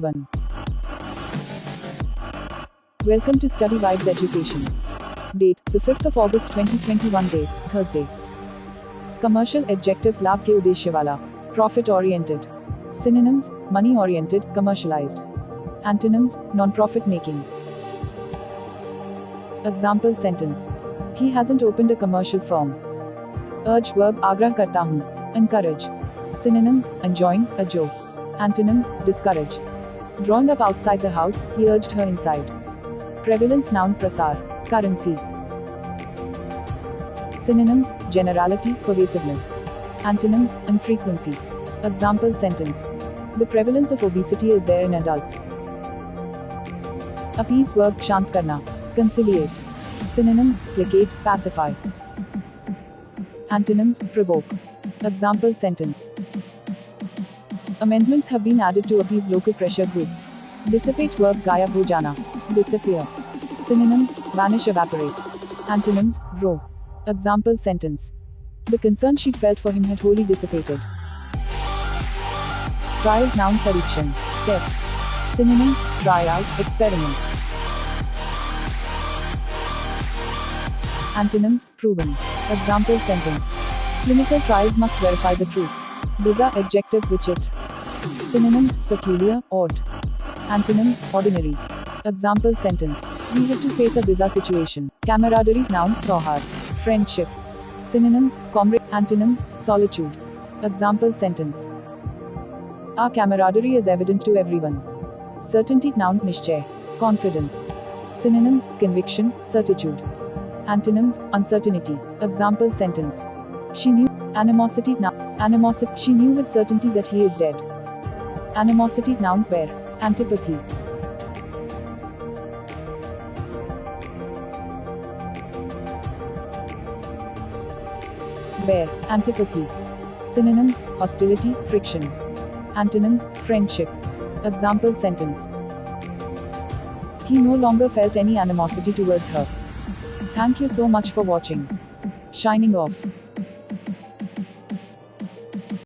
everyone. Welcome to Study Vibes Education. Date, the 5th of August 2021 day, Thursday. Commercial adjective लाभ के उद्देश्य वाला. Profit oriented. Synonyms, money oriented, commercialized. Antonyms, non-profit making. Example sentence. He hasn't opened a commercial firm. Urge verb आग्रह करता हूँ. Encourage. Synonyms, enjoin, adjo. Antonyms, discourage. Drawing up outside the house, he urged her inside. Prevalence noun prasar, currency. Synonyms, generality, pervasiveness. Antonyms, infrequency. Example sentence. The prevalence of obesity is there in adults. Appease verb शांत करना, conciliate. Synonyms, placate, pacify. Antonyms, provoke. Example sentence. Amendments have been added to appease local pressure groups. Dissipate verb गायब हो जाना, disappear. Synonyms, vanish, evaporate. Antonyms, grow. Example sentence. The concern she felt for him had wholly dissipated. Trial noun परीक्षण, test. Synonyms, try out, experiment. Antonyms, proven. Example sentence. Clinical trials must verify the truth. Bizarre adjective vichitra. Synonyms, peculiar, odd. Antonyms, ordinary. Example sentence. We had to face a bizarre situation. Camaraderie noun sohar. Friendship. Synonyms, comrade. Antonyms, solitude. Example sentence. Our camaraderie is evident to everyone. Certainty noun निश्चय. Confidence. Synonyms, conviction, certitude. Antonyms, uncertainty. Example sentence. She knew. Animosity noun. Animosity. She knew with certainty that he is dead. Animosity noun pair. Antipathy. Bear. Antipathy. Synonyms, hostility, friction. Antonyms, friendship. Example sentence. He no longer felt any animosity towards her. Thank you so much for watching. Shining off.